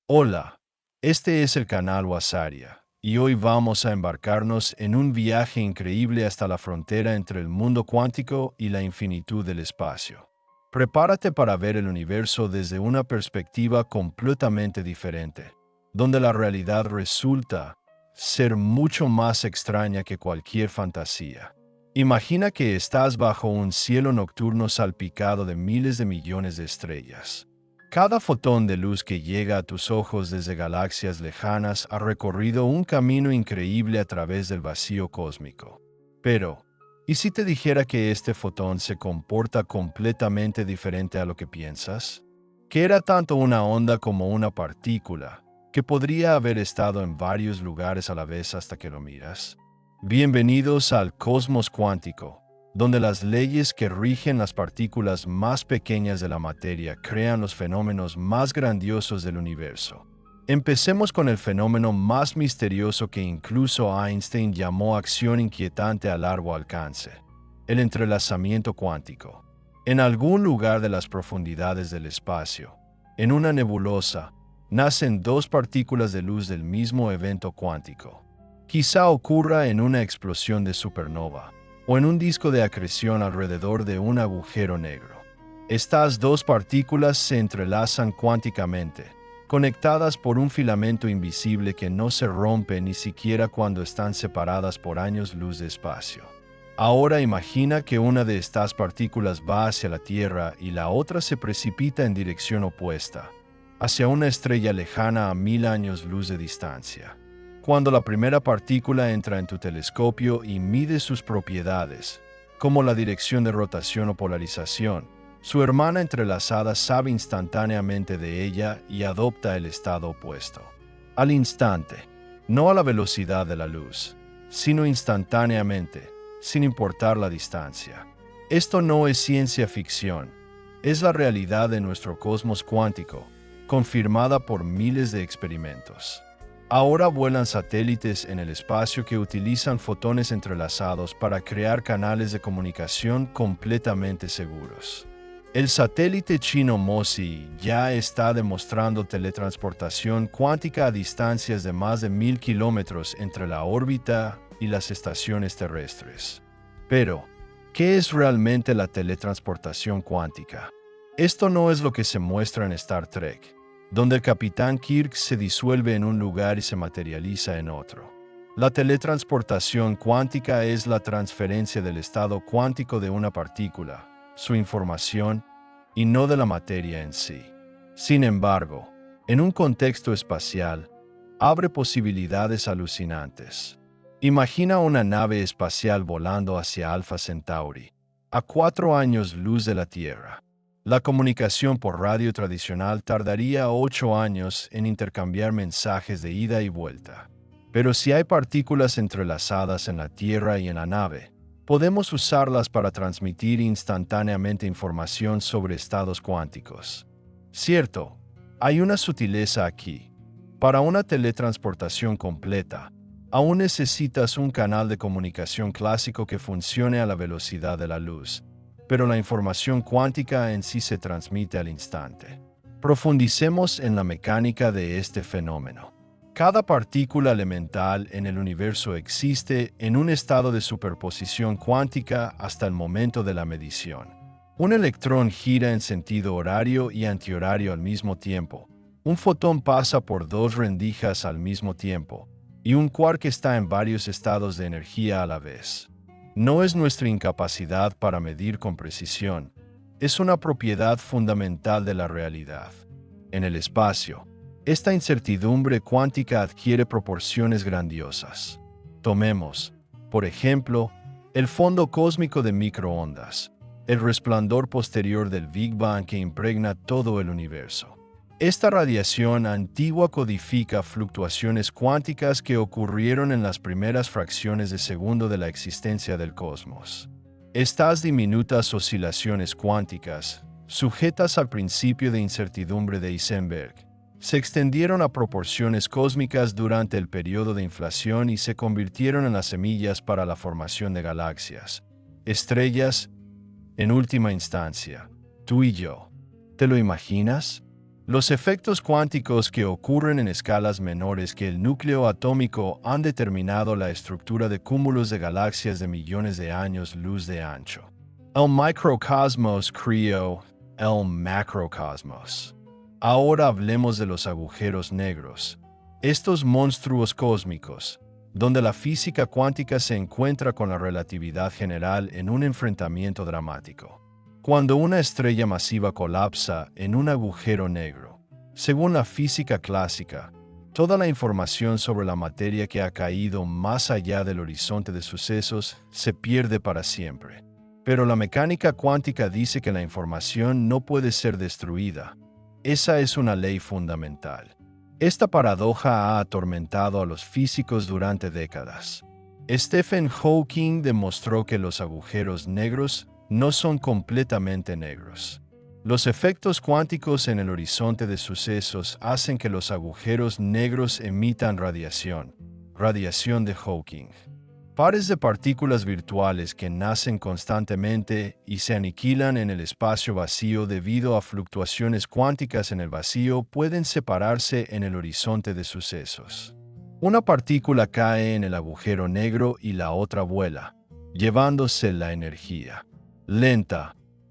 Hola, este es el canal Wasaria, y hoy vamos a embarcarnos en un viaje increíble hasta la frontera entre el mundo cuántico y la infinitud del espacio. Prepárate para ver el universo desde una perspectiva completamente diferente, donde la realidad resulta ser mucho más extraña que cualquier fantasía. Imagina que estás bajo un cielo nocturno salpicado de miles de millones de estrellas. Cada fotón de luz que llega a tus ojos desde galaxias lejanas ha recorrido un camino increíble a través del vacío cósmico. Pero, ¿y si te dijera que este fotón se comporta completamente diferente a lo que piensas? Que era tanto una onda como una partícula, que podría haber estado en varios lugares a la vez hasta que lo miras. Bienvenidos al cosmos cuántico, donde las leyes que rigen las partículas más pequeñas de la materia crean los fenómenos más grandiosos del universo. Empecemos con el fenómeno más misterioso que incluso Einstein llamó acción inquietante a largo alcance: el entrelazamiento cuántico. En algún lugar de las profundidades del espacio, en una nebulosa, nacen dos partículas de luz del mismo evento cuántico. Quizá ocurra en una explosión de supernova o en un disco de acreción alrededor de un agujero negro. Estas dos partículas se entrelazan cuánticamente, conectadas por un filamento invisible que no se rompe ni siquiera cuando están separadas por años luz de espacio. Ahora imagina que una de estas partículas va hacia la Tierra y la otra se precipita en dirección opuesta, hacia una estrella lejana a 1000 años luz de distancia. Cuando la primera partícula entra en tu telescopio y mide sus propiedades, como la dirección de rotación o polarización, su hermana entrelazada sabe instantáneamente de ella y adopta el estado opuesto. Al instante, no a la velocidad de la luz, sino instantáneamente, sin importar la distancia. Esto no es ciencia ficción, es la realidad de nuestro cosmos cuántico, confirmada por miles de experimentos. Ahora vuelan satélites en el espacio que utilizan fotones entrelazados para crear canales de comunicación completamente seguros. El satélite chino MOSI ya está demostrando teletransportación cuántica a distancias de más de 1000 kilómetros entre la órbita y las estaciones terrestres. Pero, ¿qué es realmente la teletransportación cuántica? Esto no es lo que se muestra en Star Trek, donde el Capitán Kirk se disuelve en un lugar y se materializa en otro. La teletransportación cuántica es la transferencia del estado cuántico de una partícula, su información, y no de la materia en sí. Sin embargo, en un contexto espacial, abre posibilidades alucinantes. Imagina una nave espacial volando hacia Alpha Centauri, a 4 años luz de la Tierra. La comunicación por radio tradicional tardaría 8 años en intercambiar mensajes de ida y vuelta. Pero si hay partículas entrelazadas en la Tierra y en la nave, podemos usarlas para transmitir instantáneamente información sobre estados cuánticos. Cierto, hay una sutileza aquí. Para una teletransportación completa, aún necesitas un canal de comunicación clásico que funcione a la velocidad de la luz, pero la información cuántica en sí se transmite al instante. Profundicemos en la mecánica de este fenómeno. Cada partícula elemental en el universo existe en un estado de superposición cuántica hasta el momento de la medición. Un electrón gira en sentido horario y antihorario al mismo tiempo. Un fotón pasa por dos rendijas al mismo tiempo, y un quark está en varios estados de energía a la vez. No es nuestra incapacidad para medir con precisión, es una propiedad fundamental de la realidad. En el espacio, esta incertidumbre cuántica adquiere proporciones grandiosas. Tomemos, por ejemplo, el fondo cósmico de microondas, el resplandor posterior del Big Bang que impregna todo el universo. Esta radiación antigua codifica fluctuaciones cuánticas que ocurrieron en las primeras fracciones de segundo de la existencia del cosmos. Estas diminutas oscilaciones cuánticas, sujetas al principio de incertidumbre de Heisenberg, se extendieron a proporciones cósmicas durante el periodo de inflación y se convirtieron en las semillas para la formación de galaxias, estrellas, en última instancia, tú y yo. ¿Te lo imaginas? Los efectos cuánticos que ocurren en escalas menores que el núcleo atómico han determinado la estructura de cúmulos de galaxias de millones de años luz de ancho. El microcosmos creó el macrocosmos. Ahora hablemos de los agujeros negros, estos monstruos cósmicos, donde la física cuántica se encuentra con la relatividad general en un enfrentamiento dramático. Cuando una estrella masiva colapsa en un agujero negro, según la física clásica, toda la información sobre la materia que ha caído más allá del horizonte de sucesos se pierde para siempre. Pero la mecánica cuántica dice que la información no puede ser destruida. Esa es una ley fundamental. Esta paradoja ha atormentado a los físicos durante décadas. Stephen Hawking demostró que los agujeros negros no son completamente negros. Los efectos cuánticos en el horizonte de sucesos hacen que los agujeros negros emitan radiación de Hawking. Pares de partículas virtuales que nacen constantemente y se aniquilan en el espacio vacío debido a fluctuaciones cuánticas en el vacío pueden separarse en el horizonte de sucesos. Una partícula cae en el agujero negro y la otra vuela, llevándose la energía.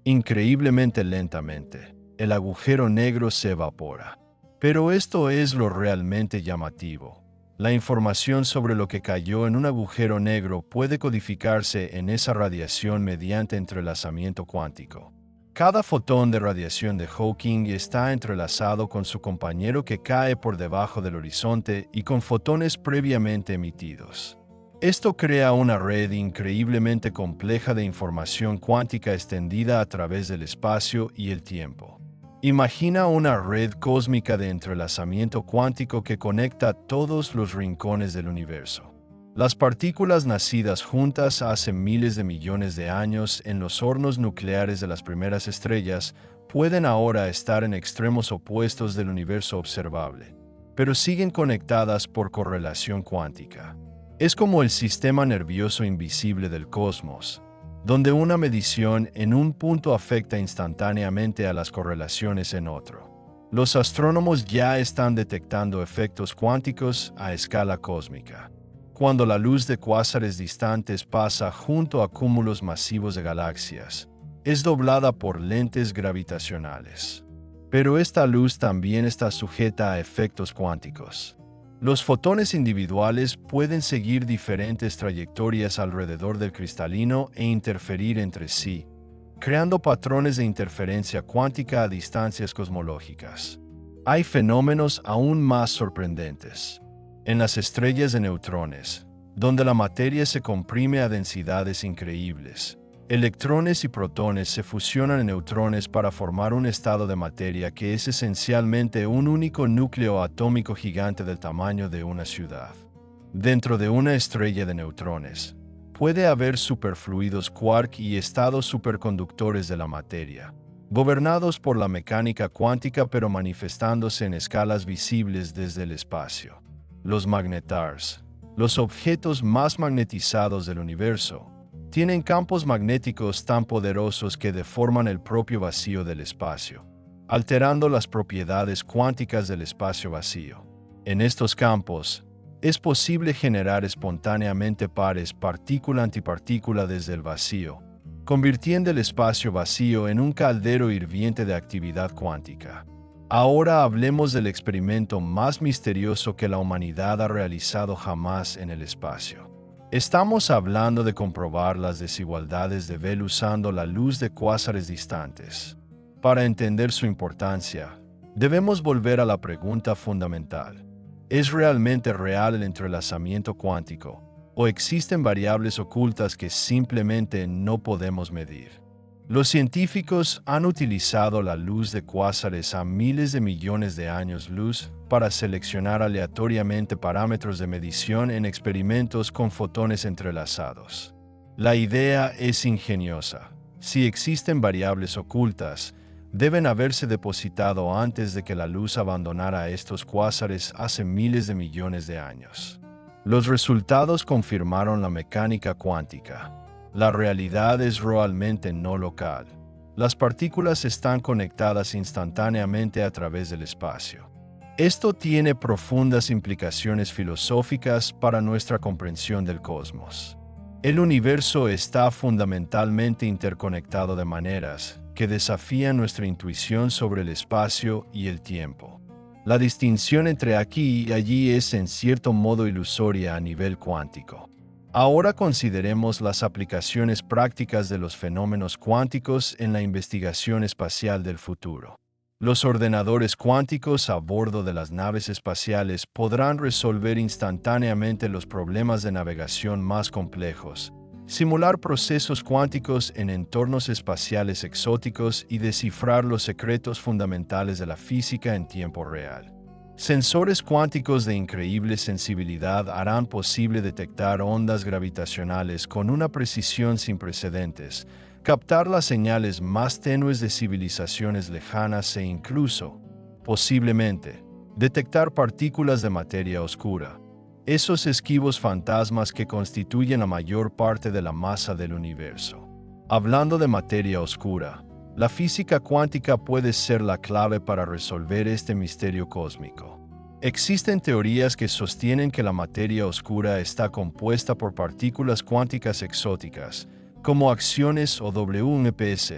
Increíblemente lentamente, el agujero negro se evapora. Pero esto es lo realmente llamativo. La información sobre lo que cayó en un agujero negro puede codificarse en esa radiación mediante entrelazamiento cuántico. Cada fotón de radiación de Hawking está entrelazado con su compañero que cae por debajo del horizonte y con fotones previamente emitidos. Esto crea una red increíblemente compleja de información cuántica extendida a través del espacio y el tiempo. Imagina una red cósmica de entrelazamiento cuántico que conecta todos los rincones del universo. Las partículas nacidas juntas hace miles de millones de años en los hornos nucleares de las primeras estrellas pueden ahora estar en extremos opuestos del universo observable, pero siguen conectadas por correlación cuántica. Es como el sistema nervioso invisible del cosmos, donde una medición en un punto afecta instantáneamente a las correlaciones en otro. Los astrónomos ya están detectando efectos cuánticos a escala cósmica. Cuando la luz de cuásares distantes pasa junto a cúmulos masivos de galaxias, es doblada por lentes gravitacionales. Pero esta luz también está sujeta a efectos cuánticos. Los fotones individuales pueden seguir diferentes trayectorias alrededor del cristalino e interferir entre sí, creando patrones de interferencia cuántica a distancias cosmológicas. Hay fenómenos aún más sorprendentes. En las estrellas de neutrones, donde la materia se comprime a densidades increíbles, electrones y protones se fusionan en neutrones para formar un estado de materia que es esencialmente un único núcleo atómico gigante del tamaño de una ciudad. Dentro de una estrella de neutrones, puede haber superfluidos quark y estados superconductores de la materia, gobernados por la mecánica cuántica pero manifestándose en escalas visibles desde el espacio. Los magnetars, los objetos más magnetizados del universo, tienen campos magnéticos tan poderosos que deforman el propio vacío del espacio, alterando las propiedades cuánticas del espacio vacío. En estos campos, es posible generar espontáneamente pares partícula-antipartícula desde el vacío, convirtiendo el espacio vacío en un caldero hirviente de actividad cuántica. Ahora hablemos del experimento más misterioso que la humanidad ha realizado jamás en el espacio. Estamos hablando de comprobar las desigualdades de Bell usando la luz de cuásares distantes. Para entender su importancia, debemos volver a la pregunta fundamental. ¿Es realmente real el entrelazamiento cuántico, o existen variables ocultas que simplemente no podemos medir? Los científicos han utilizado la luz de cuásares a miles de millones de años luz para seleccionar aleatoriamente parámetros de medición en experimentos con fotones entrelazados. La idea es ingeniosa. Si existen variables ocultas, deben haberse depositado antes de que la luz abandonara estos cuásares hace miles de millones de años. Los resultados confirmaron la mecánica cuántica. La realidad es realmente no local. Las partículas están conectadas instantáneamente a través del espacio. Esto tiene profundas implicaciones filosóficas para nuestra comprensión del cosmos. El universo está fundamentalmente interconectado de maneras que desafían nuestra intuición sobre el espacio y el tiempo. La distinción entre aquí y allí es en cierto modo ilusoria a nivel cuántico. Ahora consideremos las aplicaciones prácticas de los fenómenos cuánticos en la investigación espacial del futuro. Los ordenadores cuánticos a bordo de las naves espaciales podrán resolver instantáneamente los problemas de navegación más complejos, simular procesos cuánticos en entornos espaciales exóticos y descifrar los secretos fundamentales de la física en tiempo real. Sensores cuánticos de increíble sensibilidad harán posible detectar ondas gravitacionales con una precisión sin precedentes, captar las señales más tenues de civilizaciones lejanas e incluso, posiblemente, detectar partículas de materia oscura, esos esquivos fantasmas que constituyen la mayor parte de la masa del universo. Hablando de materia oscura, la física cuántica puede ser la clave para resolver este misterio cósmico. Existen teorías que sostienen que la materia oscura está compuesta por partículas cuánticas exóticas, como acciones o WMPS,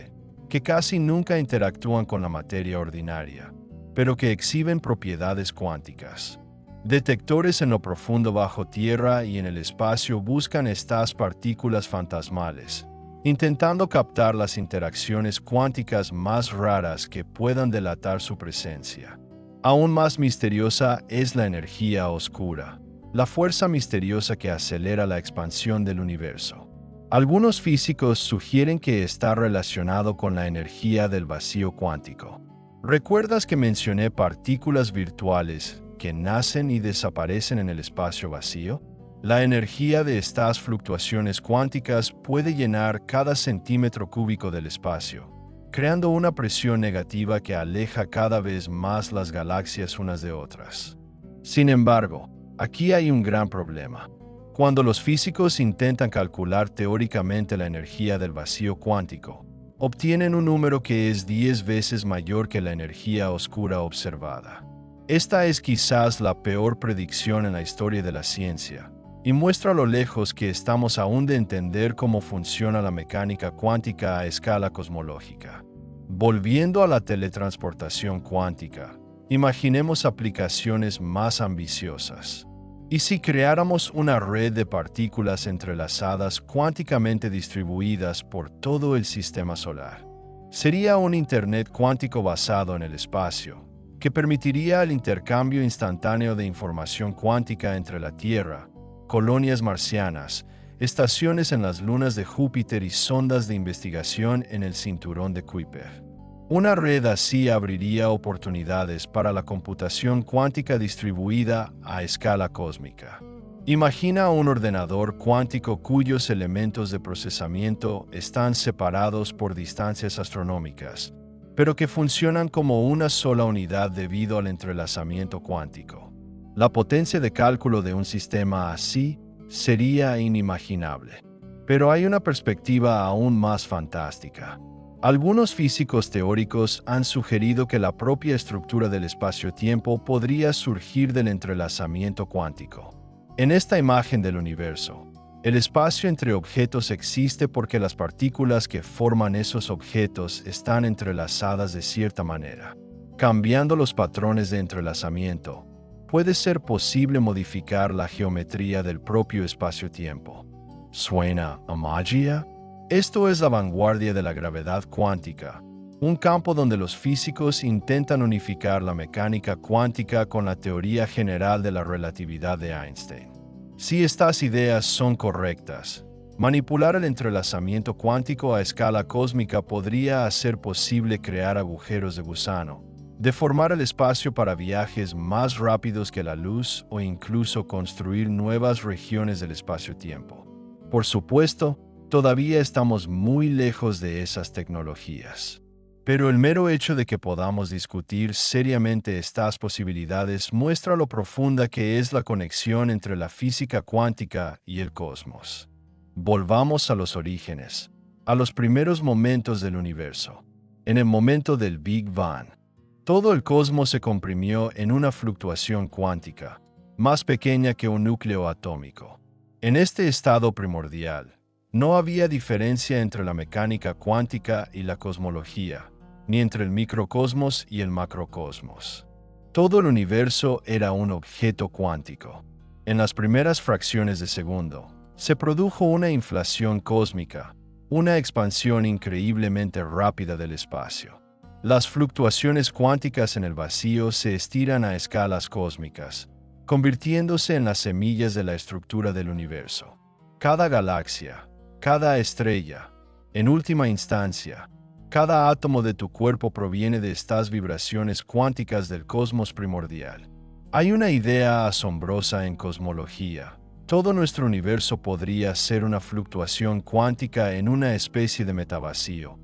que casi nunca interactúan con la materia ordinaria, pero que exhiben propiedades cuánticas. Detectores en lo profundo bajo tierra y en el espacio buscan estas partículas fantasmales, intentando captar las interacciones cuánticas más raras que puedan delatar su presencia. Aún más misteriosa es la energía oscura, la fuerza misteriosa que acelera la expansión del universo. Algunos físicos sugieren que está relacionado con la energía del vacío cuántico. ¿Recuerdas que mencioné partículas virtuales que nacen y desaparecen en el espacio vacío? La energía de estas fluctuaciones cuánticas puede llenar cada centímetro cúbico del espacio, creando una presión negativa que aleja cada vez más las galaxias unas de otras. Sin embargo, aquí hay un gran problema. Cuando los físicos intentan calcular teóricamente la energía del vacío cuántico, obtienen un número que es 10 veces mayor que la energía oscura observada. Esta es quizás la peor predicción en la historia de la ciencia, y muestra lo lejos que estamos aún de entender cómo funciona la mecánica cuántica a escala cosmológica. Volviendo a la teletransportación cuántica, imaginemos aplicaciones más ambiciosas. ¿Y si creáramos una red de partículas entrelazadas cuánticamente distribuidas por todo el sistema solar? Sería un Internet cuántico basado en el espacio, que permitiría el intercambio instantáneo de información cuántica entre la Tierra, colonias marcianas, estaciones en las lunas de Júpiter y sondas de investigación en el cinturón de Kuiper. Una red así abriría oportunidades para la computación cuántica distribuida a escala cósmica. Imagina un ordenador cuántico cuyos elementos de procesamiento están separados por distancias astronómicas, pero que funcionan como una sola unidad debido al entrelazamiento cuántico. La potencia de cálculo de un sistema así sería inimaginable. Pero hay una perspectiva aún más fantástica. Algunos físicos teóricos han sugerido que la propia estructura del espacio-tiempo podría surgir del entrelazamiento cuántico. En esta imagen del universo, el espacio entre objetos existe porque las partículas que forman esos objetos están entrelazadas de cierta manera. Cambiando los patrones de entrelazamiento, puede ser posible modificar la geometría del propio espacio-tiempo. ¿Suena a magia? Esto es la vanguardia de la gravedad cuántica, un campo donde los físicos intentan unificar la mecánica cuántica con la teoría general de la relatividad de Einstein. Si estas ideas son correctas, manipular el entrelazamiento cuántico a escala cósmica podría hacer posible crear agujeros de gusano, deformar el espacio para viajes más rápidos que la luz o incluso construir nuevas regiones del espacio-tiempo. Por supuesto, todavía estamos muy lejos de esas tecnologías. Pero el mero hecho de que podamos discutir seriamente estas posibilidades muestra lo profunda que es la conexión entre la física cuántica y el cosmos. Volvamos a los orígenes, a los primeros momentos del universo. En el momento del Big Bang, todo el cosmos se comprimió en una fluctuación cuántica, más pequeña que un núcleo atómico. En este estado primordial, no había diferencia entre la mecánica cuántica y la cosmología, ni entre el microcosmos y el macrocosmos. Todo el universo era un objeto cuántico. En las primeras fracciones de segundo, se produjo una inflación cósmica, una expansión increíblemente rápida del espacio. Las fluctuaciones cuánticas en el vacío se estiran a escalas cósmicas, convirtiéndose en las semillas de la estructura del universo. Cada galaxia, cada estrella, en última instancia, cada átomo de tu cuerpo proviene de estas vibraciones cuánticas del cosmos primordial. Hay una idea asombrosa en cosmología. Todo nuestro universo podría ser una fluctuación cuántica en una especie de metavacío,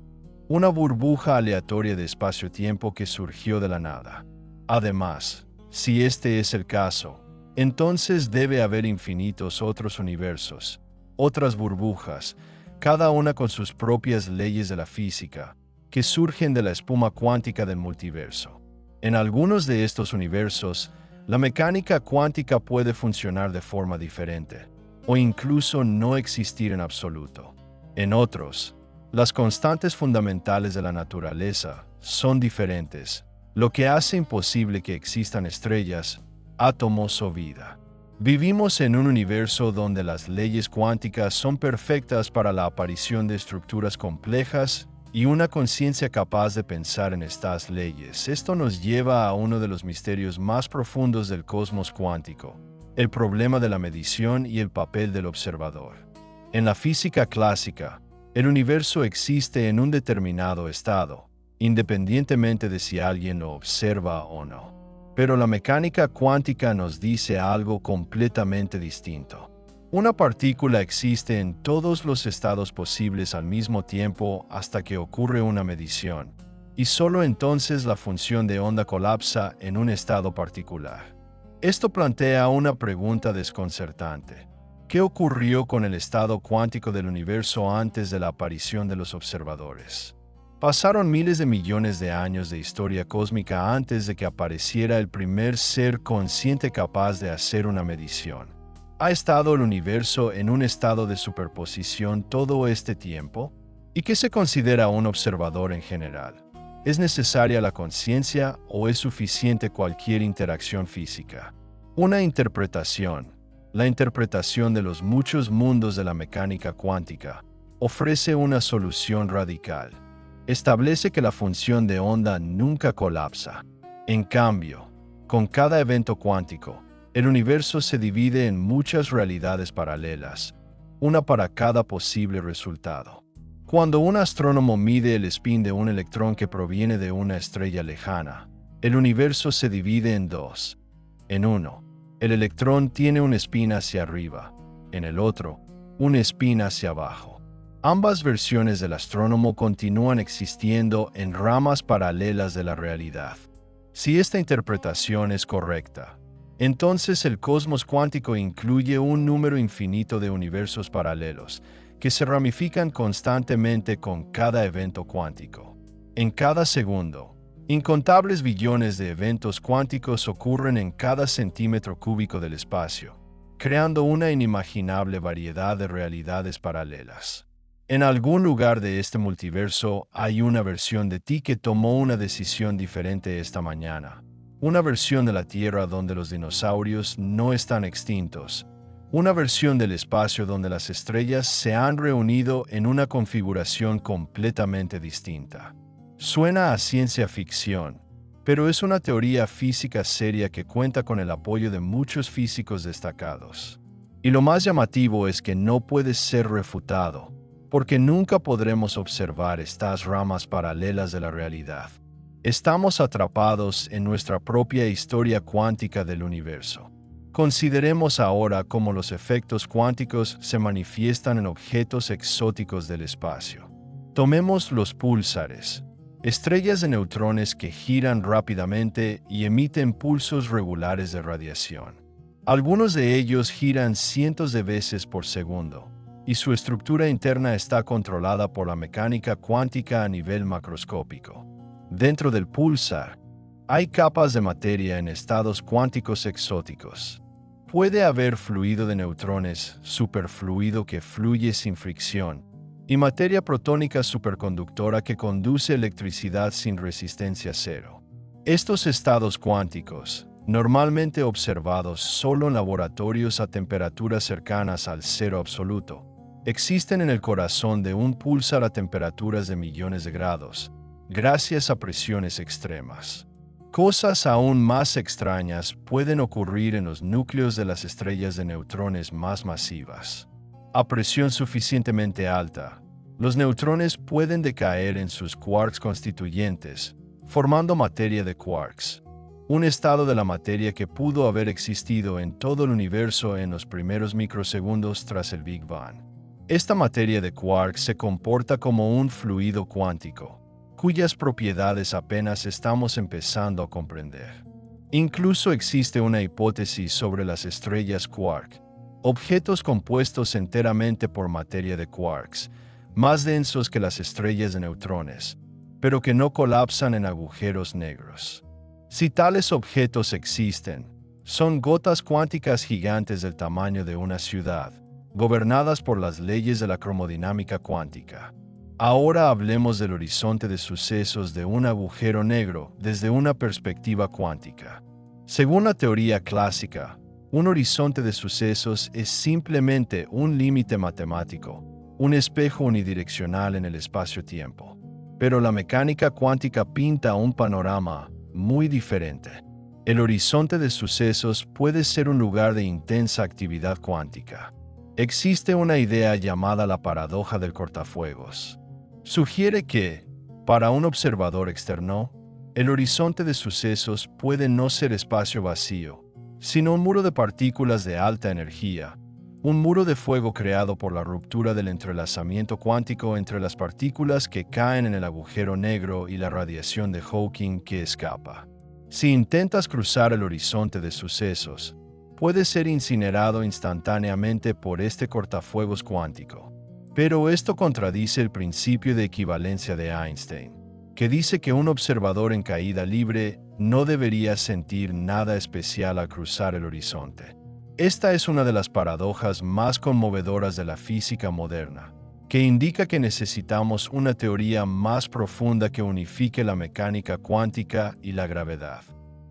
una burbuja aleatoria de espacio-tiempo que surgió de la nada. Además, si este es el caso, entonces debe haber infinitos otros universos, otras burbujas, cada una con sus propias leyes de la física, que surgen de la espuma cuántica del multiverso. En algunos de estos universos, la mecánica cuántica puede funcionar de forma diferente, o incluso no existir en absoluto. En otros, las constantes fundamentales de la naturaleza son diferentes, lo que hace imposible que existan estrellas, átomos o vida. Vivimos en un universo donde las leyes cuánticas son perfectas para la aparición de estructuras complejas y una conciencia capaz de pensar en estas leyes. Esto nos lleva a uno de los misterios más profundos del cosmos cuántico, el problema de la medición y el papel del observador. En la física clásica, el universo existe en un determinado estado, independientemente de si alguien lo observa o no. Pero la mecánica cuántica nos dice algo completamente distinto. Una partícula existe en todos los estados posibles al mismo tiempo hasta que ocurre una medición, y solo entonces la función de onda colapsa en un estado particular. Esto plantea una pregunta desconcertante. ¿Qué ocurrió con el estado cuántico del universo antes de la aparición de los observadores? Pasaron miles de millones de años de historia cósmica antes de que apareciera el primer ser consciente capaz de hacer una medición. ¿Ha estado el universo en un estado de superposición todo este tiempo? ¿Y qué se considera un observador en general? ¿Es necesaria la conciencia o es suficiente cualquier interacción física? Una interpretación, la interpretación de los muchos mundos de la mecánica cuántica, ofrece una solución radical. Establece que la función de onda nunca colapsa. En cambio, con cada evento cuántico, el universo se divide en muchas realidades paralelas, una para cada posible resultado. Cuando un astrónomo mide el spin de un electrón que proviene de una estrella lejana, el universo se divide en dos. En uno, el electrón tiene un spin hacia arriba, en el otro, un spin hacia abajo. Ambas versiones del astrónomo continúan existiendo en ramas paralelas de la realidad. Si esta interpretación es correcta, entonces el cosmos cuántico incluye un número infinito de universos paralelos que se ramifican constantemente con cada evento cuántico. En cada segundo, incontables billones de eventos cuánticos ocurren en cada centímetro cúbico del espacio, creando una inimaginable variedad de realidades paralelas. En algún lugar de este multiverso hay una versión de ti que tomó una decisión diferente esta mañana. Una versión de la Tierra donde los dinosaurios no están extintos. Una versión del espacio donde las estrellas se han reunido en una configuración completamente distinta. Suena a ciencia ficción, pero es una teoría física seria que cuenta con el apoyo de muchos físicos destacados. Y lo más llamativo es que no puede ser refutado, porque nunca podremos observar estas ramas paralelas de la realidad. Estamos atrapados en nuestra propia historia cuántica del universo. Consideremos ahora cómo los efectos cuánticos se manifiestan en objetos exóticos del espacio. Tomemos los púlsares, estrellas de neutrones que giran rápidamente y emiten pulsos regulares de radiación. Algunos de ellos giran cientos de veces por segundo, y su estructura interna está controlada por la mecánica cuántica a nivel macroscópico. Dentro del púlsar, hay capas de materia en estados cuánticos exóticos. Puede haber fluido de neutrones, superfluido que fluye sin fricción, y materia protónica superconductora que conduce electricidad sin resistencia cero. Estos estados cuánticos, normalmente observados solo en laboratorios a temperaturas cercanas al cero absoluto, existen en el corazón de un púlsar a temperaturas de millones de grados, gracias a presiones extremas. Cosas aún más extrañas pueden ocurrir en los núcleos de las estrellas de neutrones más masivas. A presión suficientemente alta, los neutrones pueden decaer en sus quarks constituyentes, formando materia de quarks, un estado de la materia que pudo haber existido en todo el universo en los primeros microsegundos tras el Big Bang. Esta materia de quarks se comporta como un fluido cuántico, cuyas propiedades apenas estamos empezando a comprender. Incluso existe una hipótesis sobre las estrellas quark, objetos compuestos enteramente por materia de quarks, más densos que las estrellas de neutrones, pero que no colapsan en agujeros negros. Si tales objetos existen, son gotas cuánticas gigantes del tamaño de una ciudad, gobernadas por las leyes de la cromodinámica cuántica. Ahora hablemos del horizonte de sucesos de un agujero negro desde una perspectiva cuántica. Según la teoría clásica, un horizonte de sucesos es simplemente un límite matemático, un espejo unidireccional en el espacio-tiempo. Pero la mecánica cuántica pinta un panorama muy diferente. El horizonte de sucesos puede ser un lugar de intensa actividad cuántica. Existe una idea llamada la paradoja del cortafuegos. Sugiere que, para un observador externo, el horizonte de sucesos puede no ser espacio vacío, sino un muro de partículas de alta energía, un muro de fuego creado por la ruptura del entrelazamiento cuántico entre las partículas que caen en el agujero negro y la radiación de Hawking que escapa. Si intentas cruzar el horizonte de sucesos, puedes ser incinerado instantáneamente por este cortafuegos cuántico. Pero esto contradice el principio de equivalencia de Einstein, que dice que un observador en caída libre no debería sentir nada especial al cruzar el horizonte. Esta es una de las paradojas más conmovedoras de la física moderna, que indica que necesitamos una teoría más profunda que unifique la mecánica cuántica y la gravedad.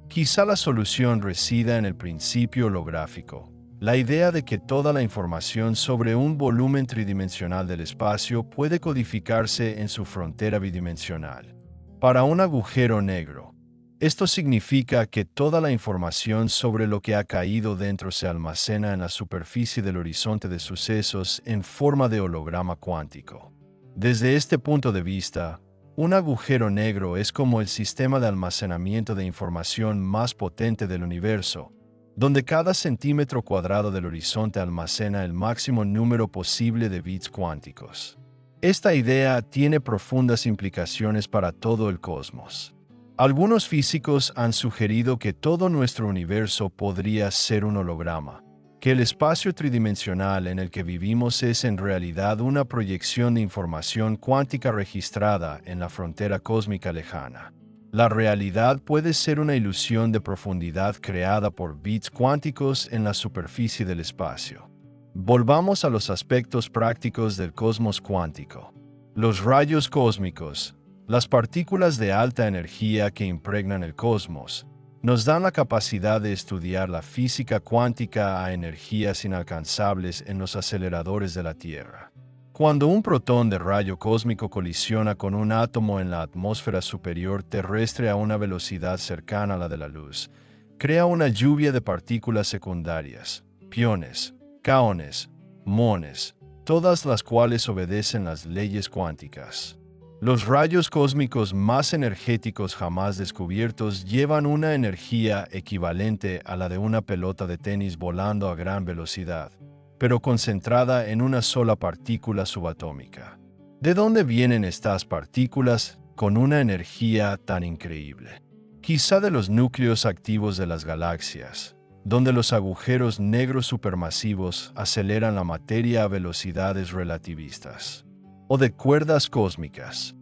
Quizá la solución resida en el principio holográfico, la idea de que toda la información sobre un volumen tridimensional del espacio puede codificarse en su frontera bidimensional. Para un agujero negro, esto significa que toda la información sobre lo que ha caído dentro se almacena en la superficie del horizonte de sucesos en forma de holograma cuántico. Desde este punto de vista, un agujero negro es como el sistema de almacenamiento de información más potente del universo, donde cada centímetro cuadrado del horizonte almacena el máximo número posible de bits cuánticos. Esta idea tiene profundas implicaciones para todo el cosmos. Algunos físicos han sugerido que todo nuestro universo podría ser un holograma, que el espacio tridimensional en el que vivimos es en realidad una proyección de información cuántica registrada en la frontera cósmica lejana. La realidad puede ser una ilusión de profundidad creada por bits cuánticos en la superficie del espacio. Volvamos a los aspectos prácticos del cosmos cuántico. Los rayos cósmicos, las partículas de alta energía que impregnan el cosmos, nos dan la capacidad de estudiar la física cuántica a energías inalcanzables en los aceleradores de la Tierra. Cuando un protón de rayo cósmico colisiona con un átomo en la atmósfera superior terrestre a una velocidad cercana a la de la luz, crea una lluvia de partículas secundarias, piones, kaones, muones, todas las cuales obedecen las leyes cuánticas. Los rayos cósmicos más energéticos jamás descubiertos llevan una energía equivalente a la de una pelota de tenis volando a gran velocidad, pero concentrada en una sola partícula subatómica. ¿De dónde vienen estas partículas con una energía tan increíble? Quizá de los núcleos activos de las galaxias, donde los agujeros negros supermasivos aceleran la materia a velocidades relativistas, o de cuerdas cósmicas,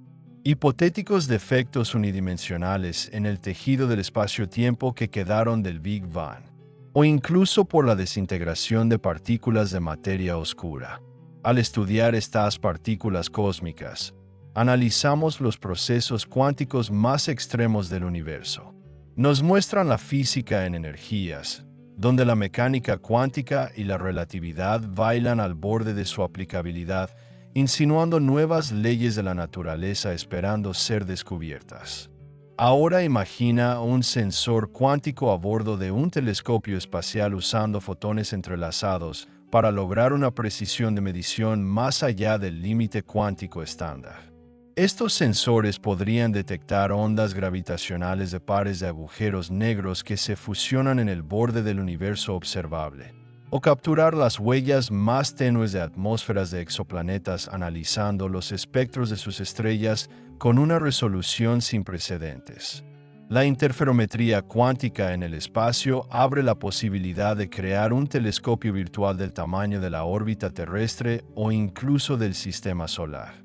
hipotéticos defectos unidimensionales en el tejido del espacio-tiempo que quedaron del Big Bang, o incluso por la desintegración de partículas de materia oscura. Al estudiar estas partículas cósmicas, analizamos los procesos cuánticos más extremos del universo. Nos muestran la física en energías, donde la mecánica cuántica y la relatividad bailan al borde de su aplicabilidad, insinuando nuevas leyes de la naturaleza esperando ser descubiertas. Ahora imagina un sensor cuántico a bordo de un telescopio espacial usando fotones entrelazados para lograr una precisión de medición más allá del límite cuántico estándar. Estos sensores podrían detectar ondas gravitacionales de pares de agujeros negros que se fusionan en el borde del universo observable, o capturar las huellas más tenues de atmósferas de exoplanetas analizando los espectros de sus estrellas con una resolución sin precedentes. La interferometría cuántica en el espacio abre la posibilidad de crear un telescopio virtual del tamaño de la órbita terrestre o incluso del sistema solar.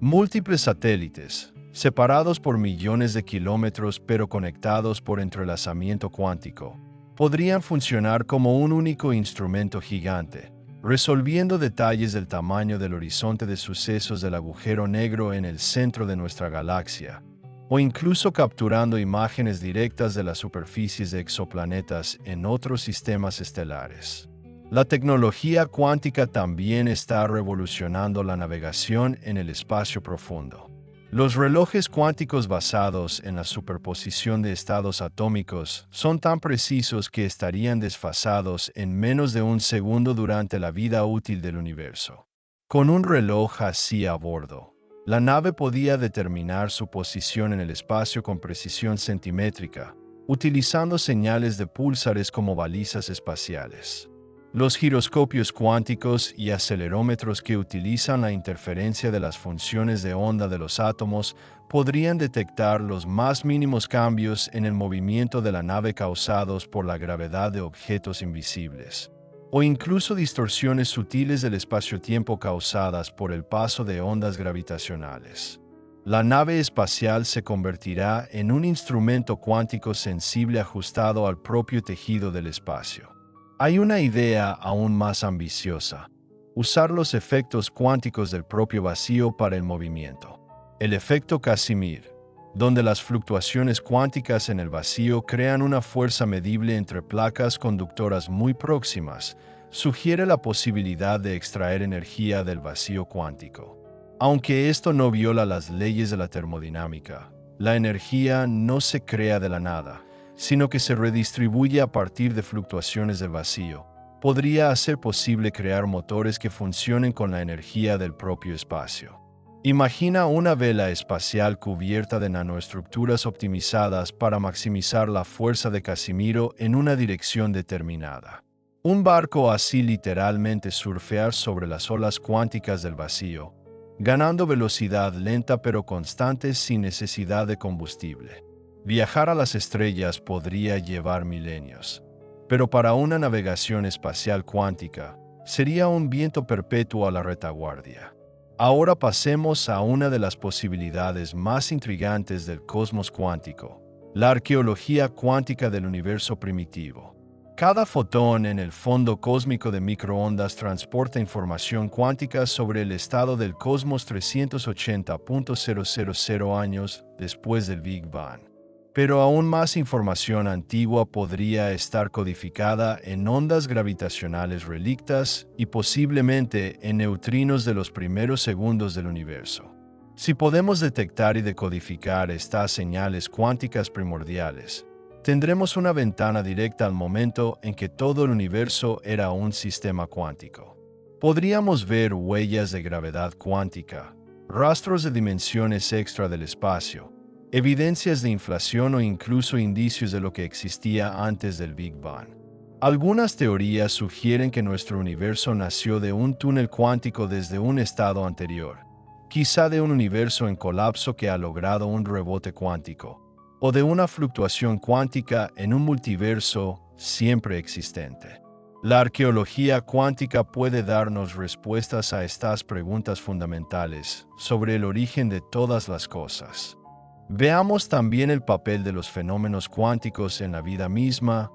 Múltiples satélites, separados por millones de kilómetros pero conectados por entrelazamiento cuántico, podrían funcionar como un único instrumento gigante, resolviendo detalles del tamaño del horizonte de sucesos del agujero negro en el centro de nuestra galaxia, o incluso capturando imágenes directas de las superficies de exoplanetas en otros sistemas estelares. La tecnología cuántica también está revolucionando la navegación en el espacio profundo. Los relojes cuánticos basados en la superposición de estados atómicos son tan precisos que estarían desfasados en menos de un segundo durante la vida útil del universo. Con un reloj así a bordo, la nave podía determinar su posición en el espacio con precisión centimétrica, utilizando señales de púlsares como balizas espaciales. Los giroscopios cuánticos y acelerómetros que utilizan la interferencia de las funciones de onda de los átomos podrían detectar los más mínimos cambios en el movimiento de la nave causados por la gravedad de objetos invisibles, o incluso distorsiones sutiles del espacio-tiempo causadas por el paso de ondas gravitacionales. La nave espacial se convertirá en un instrumento cuántico sensible ajustado al propio tejido del espacio. Hay una idea aún más ambiciosa: usar los efectos cuánticos del propio vacío para el movimiento. El efecto Casimir, donde las fluctuaciones cuánticas en el vacío crean una fuerza medible entre placas conductoras muy próximas, sugiere la posibilidad de extraer energía del vacío cuántico. Aunque esto no viola las leyes de la termodinámica, la energía no se crea de la nada, sino que se redistribuye a partir de fluctuaciones del vacío. Podría hacer posible crear motores que funcionen con la energía del propio espacio. Imagina una vela espacial cubierta de nanoestructuras optimizadas para maximizar la fuerza de Casimiro en una dirección determinada. Un barco así literalmente surfear sobre las olas cuánticas del vacío, ganando velocidad lenta pero constante sin necesidad de combustible. Viajar a las estrellas podría llevar milenios, pero para una navegación espacial cuántica, sería un viento perpetuo a la retaguardia. Ahora pasemos a una de las posibilidades más intrigantes del cosmos cuántico: la arqueología cuántica del universo primitivo. Cada fotón en el fondo cósmico de microondas transporta información cuántica sobre el estado del cosmos 380.000 años después del Big Bang. Pero aún más información antigua podría estar codificada en ondas gravitacionales relictas y posiblemente en neutrinos de los primeros segundos del universo. Si podemos detectar y decodificar estas señales cuánticas primordiales, tendremos una ventana directa al momento en que todo el universo era un sistema cuántico. Podríamos ver huellas de gravedad cuántica, rastros de dimensiones extra del espacio, evidencias de inflación o incluso indicios de lo que existía antes del Big Bang. Algunas teorías sugieren que nuestro universo nació de un túnel cuántico desde un estado anterior, quizá de un universo en colapso que ha logrado un rebote cuántico, o de una fluctuación cuántica en un multiverso siempre existente. La arqueología cuántica puede darnos respuestas a estas preguntas fundamentales sobre el origen de todas las cosas. Veamos también el papel de los fenómenos cuánticos en la vida misma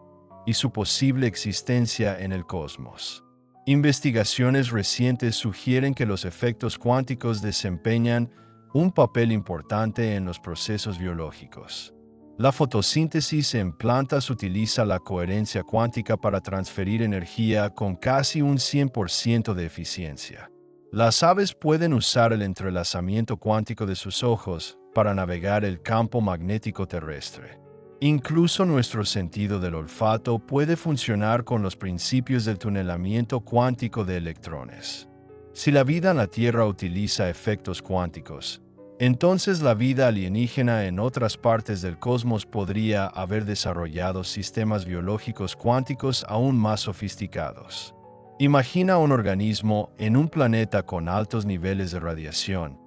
y su posible existencia en el cosmos. Investigaciones recientes sugieren que los efectos cuánticos desempeñan un papel importante en los procesos biológicos. La fotosíntesis en plantas utiliza la coherencia cuántica para transferir energía con casi un 100% de eficiencia. Las aves pueden usar el entrelazamiento cuántico de sus ojos para navegar el campo magnético terrestre. Incluso nuestro sentido del olfato puede funcionar con los principios del tunelamiento cuántico de electrones. Si la vida en la Tierra utiliza efectos cuánticos, entonces la vida alienígena en otras partes del cosmos podría haber desarrollado sistemas biológicos cuánticos aún más sofisticados. Imagina un organismo en un planeta con altos niveles de radiación,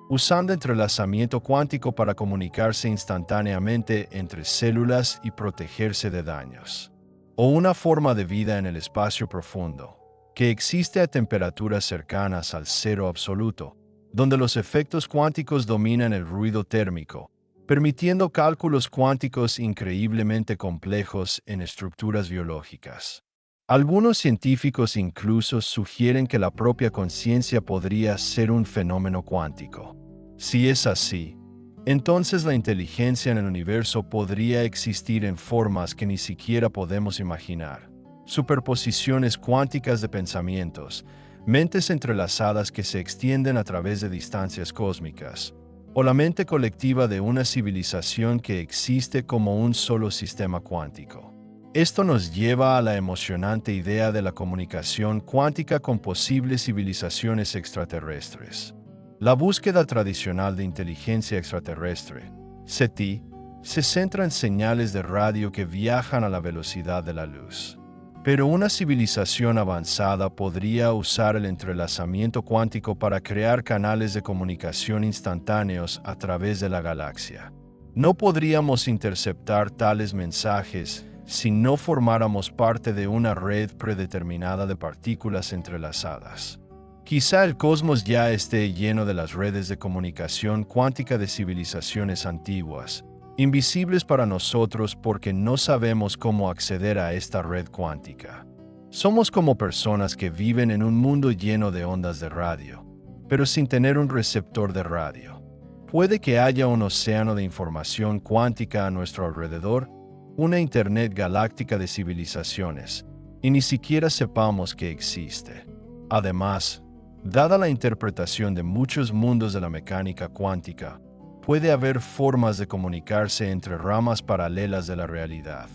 usando entrelazamiento cuántico para comunicarse instantáneamente entre células y protegerse de daños. O una forma de vida en el espacio profundo, que existe a temperaturas cercanas al cero absoluto, donde los efectos cuánticos dominan el ruido térmico, permitiendo cálculos cuánticos increíblemente complejos en estructuras biológicas. Algunos científicos incluso sugieren que la propia conciencia podría ser un fenómeno cuántico. Si es así, entonces la inteligencia en el universo podría existir en formas que ni siquiera podemos imaginar. Superposiciones cuánticas de pensamientos, mentes entrelazadas que se extienden a través de distancias cósmicas, o la mente colectiva de una civilización que existe como un solo sistema cuántico. Esto nos lleva a la emocionante idea de la comunicación cuántica con posibles civilizaciones extraterrestres. La búsqueda tradicional de inteligencia extraterrestre, SETI, se centra en señales de radio que viajan a la velocidad de la luz. Pero una civilización avanzada podría usar el entrelazamiento cuántico para crear canales de comunicación instantáneos a través de la galaxia. No podríamos interceptar tales mensajes si no formáramos parte de una red predeterminada de partículas entrelazadas. Quizá el cosmos ya esté lleno de las redes de comunicación cuántica de civilizaciones antiguas, invisibles para nosotros porque no sabemos cómo acceder a esta red cuántica. Somos como personas que viven en un mundo lleno de ondas de radio, pero sin tener un receptor de radio. Puede que haya un océano de información cuántica a nuestro alrededor, una Internet galáctica de civilizaciones, y ni siquiera sepamos que existe. Además, dada la interpretación de muchos mundos de la mecánica cuántica, puede haber formas de comunicarse entre ramas paralelas de la realidad.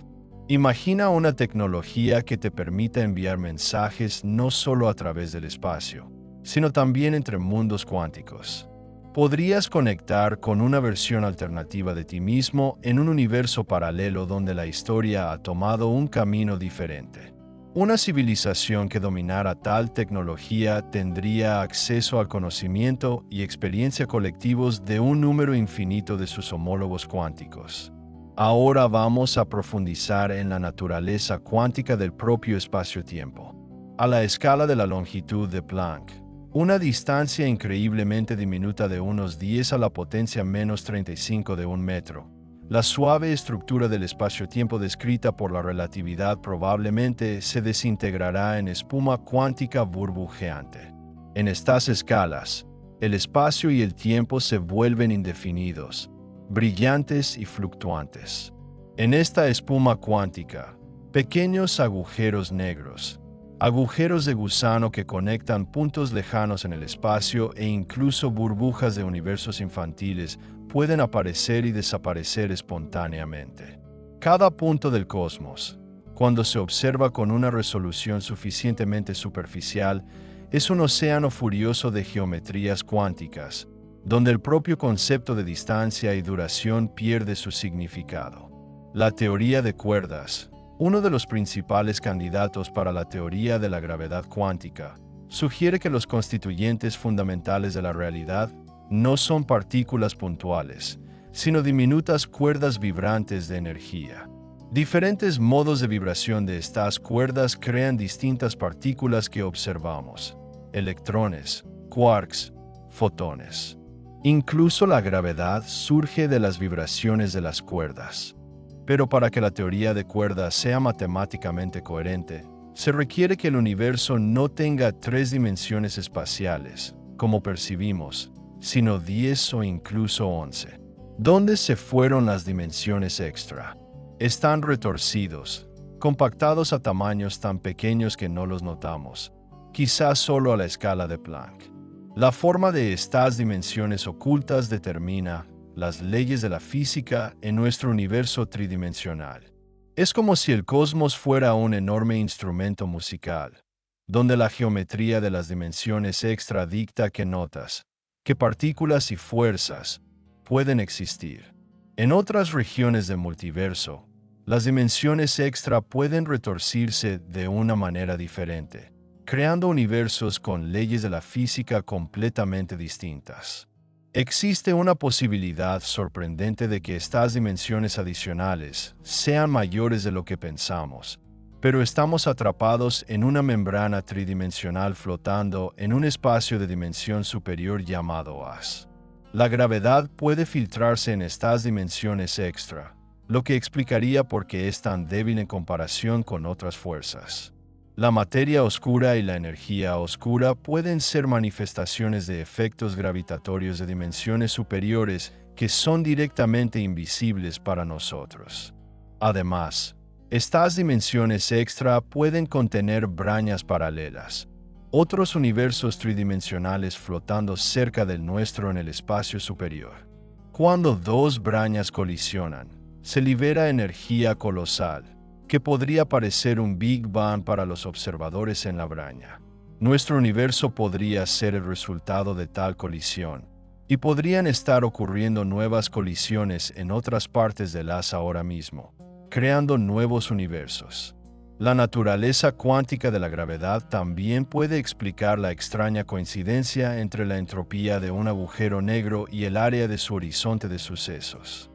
Imagina una tecnología que te permita enviar mensajes no solo a través del espacio, sino también entre mundos cuánticos. Podrías conectar con una versión alternativa de ti mismo en un universo paralelo donde la historia ha tomado un camino diferente. Una civilización que dominara tal tecnología tendría acceso al conocimiento y experiencia colectivos de un número infinito de sus homólogos cuánticos. Ahora vamos a profundizar en la naturaleza cuántica del propio espacio-tiempo. A la escala de la longitud de Planck, una distancia increíblemente diminuta de unos 10 a la potencia menos 35 de un metro, la suave estructura del espacio-tiempo descrita por la relatividad probablemente se desintegrará en espuma cuántica burbujeante. En estas escalas, el espacio y el tiempo se vuelven indefinidos, brillantes y fluctuantes. En esta espuma cuántica, pequeños agujeros negros, agujeros de gusano que conectan puntos lejanos en el espacio e incluso burbujas de universos infantiles pueden aparecer y desaparecer espontáneamente. Cada punto del cosmos, cuando se observa con una resolución suficientemente superficial, es un océano furioso de geometrías cuánticas, donde el propio concepto de distancia y duración pierde su significado. La teoría de cuerdas, uno de los principales candidatos para la teoría de la gravedad cuántica, sugiere que los constituyentes fundamentales de la realidad no son partículas puntuales, sino diminutas cuerdas vibrantes de energía. Diferentes modos de vibración de estas cuerdas crean distintas partículas que observamos: electrones, quarks, fotones. Incluso la gravedad surge de las vibraciones de las cuerdas. Pero para que la teoría de cuerdas sea matemáticamente coherente, se requiere que el universo no tenga 3 dimensiones espaciales, como percibimos, sino 10 o incluso 11. ¿Dónde se fueron las dimensiones extra? Están retorcidos, compactados a tamaños tan pequeños que no los notamos, quizás solo a la escala de Planck. La forma de estas dimensiones ocultas determina las leyes de la física en nuestro universo tridimensional. Es como si el cosmos fuera un enorme instrumento musical, donde la geometría de las dimensiones extra dicta qué notas, qué partículas y fuerzas pueden existir. En otras regiones del multiverso, las dimensiones extra pueden retorcirse de una manera diferente, creando universos con leyes de la física completamente distintas. Existe una posibilidad sorprendente de que estas dimensiones adicionales sean mayores de lo que pensamos, pero estamos atrapados en una membrana tridimensional flotando en un espacio de dimensión superior llamado haz. La gravedad puede filtrarse en estas dimensiones extra, lo que explicaría por qué es tan débil en comparación con otras fuerzas. La materia oscura y la energía oscura pueden ser manifestaciones de efectos gravitatorios de dimensiones superiores que son directamente invisibles para nosotros. Además, estas dimensiones extra pueden contener brañas paralelas, otros universos tridimensionales flotando cerca del nuestro en el espacio superior. Cuando dos brañas colisionan, se libera energía colosal, que podría parecer un Big Bang para los observadores en la braña. Nuestro universo podría ser el resultado de tal colisión, y podrían estar ocurriendo nuevas colisiones en otras partes del haz ahora mismo, creando nuevos universos. La naturaleza cuántica de la gravedad también puede explicar la extraña coincidencia entre la entropía de un agujero negro y el área de su horizonte de sucesos.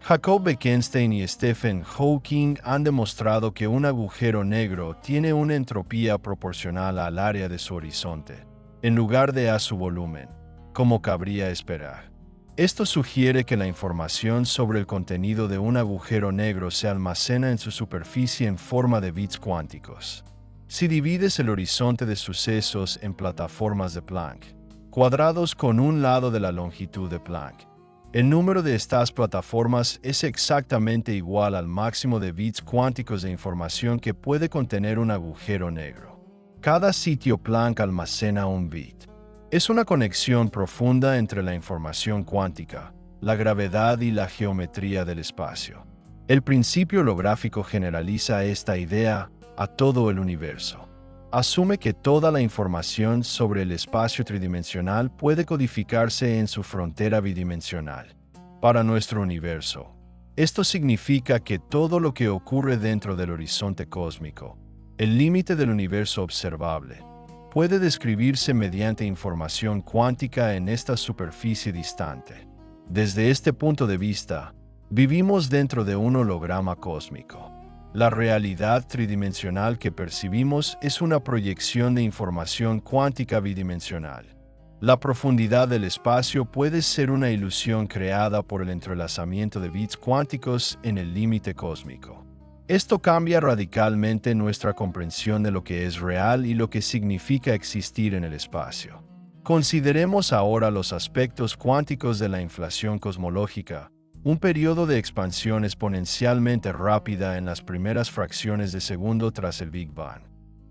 Jacob Bekenstein y Stephen Hawking han demostrado que un agujero negro tiene una entropía proporcional al área de su horizonte, en lugar de a su volumen, como cabría esperar. Esto sugiere que la información sobre el contenido de un agujero negro se almacena en su superficie en forma de bits cuánticos. Si divides el horizonte de sucesos en plataformas de Planck, cuadrados con un lado de la longitud de Planck, el número de estas plataformas es exactamente igual al máximo de bits cuánticos de información que puede contener un agujero negro. Cada sitio Planck almacena un bit. Es una conexión profunda entre la información cuántica, la gravedad y la geometría del espacio. El principio holográfico generaliza esta idea a todo el universo. Asume que toda la información sobre el espacio tridimensional puede codificarse en su frontera bidimensional. Para nuestro universo, esto significa que todo lo que ocurre dentro del horizonte cósmico, el límite del universo observable, puede describirse mediante información cuántica en esta superficie distante. Desde este punto de vista, vivimos dentro de un holograma cósmico. La realidad tridimensional que percibimos es una proyección de información cuántica bidimensional. La profundidad del espacio puede ser una ilusión creada por el entrelazamiento de bits cuánticos en el límite cósmico. Esto cambia radicalmente nuestra comprensión de lo que es real y lo que significa existir en el espacio. Consideremos ahora los aspectos cuánticos de la inflación cosmológica, un periodo de expansión exponencialmente rápida en las primeras fracciones de segundo tras el Big Bang.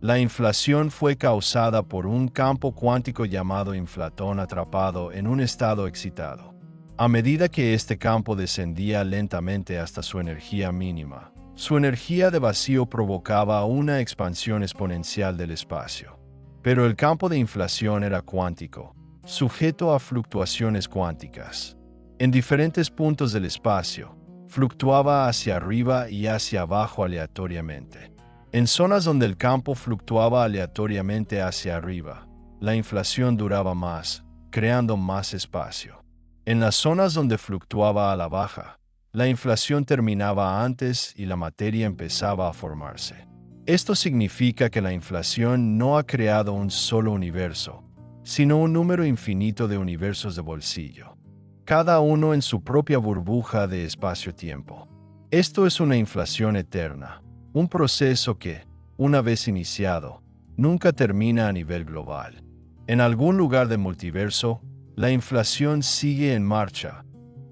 La inflación fue causada por un campo cuántico llamado inflatón atrapado en un estado excitado. A medida que este campo descendía lentamente hasta su energía mínima, su energía de vacío provocaba una expansión exponencial del espacio. Pero el campo de inflación era cuántico, sujeto a fluctuaciones cuánticas. En diferentes puntos del espacio, fluctuaba hacia arriba y hacia abajo aleatoriamente. En zonas donde el campo fluctuaba aleatoriamente hacia arriba, la inflación duraba más, creando más espacio. En las zonas donde fluctuaba a la baja, La inflación terminaba antes y la materia empezaba a formarse. Esto significa que la inflación no ha creado un solo universo, sino un número infinito de universos de bolsillo, cada uno en su propia burbuja de espacio-tiempo. Esto es una inflación eterna, un proceso que, una vez iniciado, nunca termina a nivel global. En algún lugar del multiverso, la inflación sigue en marcha,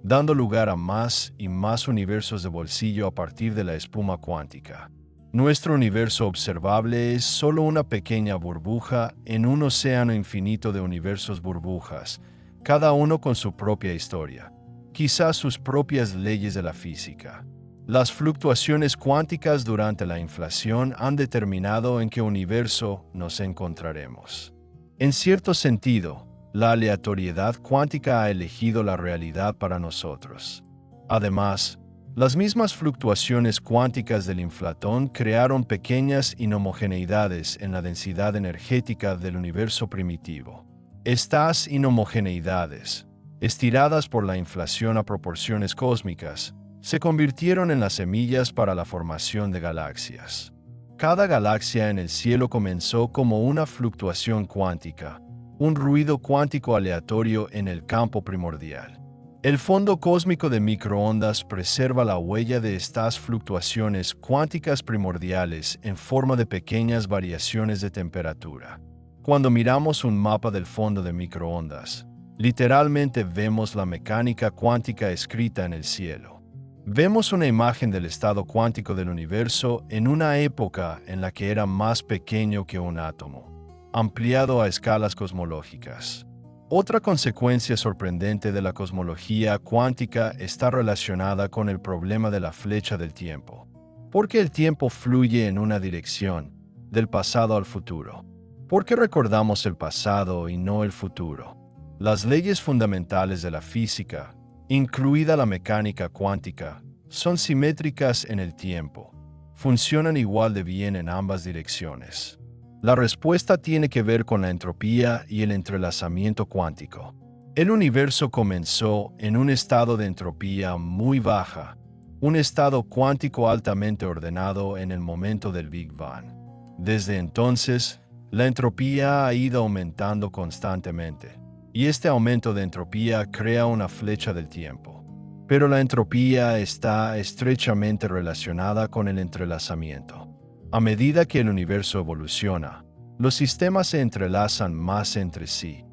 dando lugar a más y más universos de bolsillo a partir de la espuma cuántica. Nuestro universo observable es solo una pequeña burbuja en un océano infinito de universos burbujas, cada uno con su propia historia, quizás sus propias leyes de la física. Las fluctuaciones cuánticas durante la inflación han determinado en qué universo nos encontraremos. En cierto sentido, la aleatoriedad cuántica ha elegido la realidad para nosotros. Además, las mismas fluctuaciones cuánticas del inflatón crearon pequeñas inhomogeneidades en la densidad energética del universo primitivo. Estas inhomogeneidades, estiradas por la inflación a proporciones cósmicas, se convirtieron en las semillas para la formación de galaxias. Cada galaxia en el cielo comenzó como una fluctuación cuántica, un ruido cuántico aleatorio en el campo primordial. El fondo cósmico de microondas preserva la huella de estas fluctuaciones cuánticas primordiales en forma de pequeñas variaciones de temperatura. Cuando miramos un mapa del fondo de microondas, literalmente vemos la mecánica cuántica escrita en el cielo. Vemos una imagen del estado cuántico del universo en una época en la que era más pequeño que un átomo, ampliado a escalas cosmológicas. Otra consecuencia sorprendente de la cosmología cuántica está relacionada con el problema de la flecha del tiempo. ¿Por qué el tiempo fluye en una dirección, del pasado al futuro? ¿Por qué recordamos el pasado y no el futuro? Las leyes fundamentales de la física, incluida la mecánica cuántica, son simétricas en el tiempo. Funcionan igual de bien en ambas direcciones. La respuesta tiene que ver con la entropía y el entrelazamiento cuántico. El universo comenzó en un estado de entropía muy baja, un estado cuántico altamente ordenado en el momento del Big Bang. Desde entonces, la entropía ha ido aumentando constantemente, y este aumento de entropía crea una flecha del tiempo. Pero la entropía está estrechamente relacionada con el entrelazamiento. A medida que el universo evoluciona, los sistemas se entrelazan más entre sí,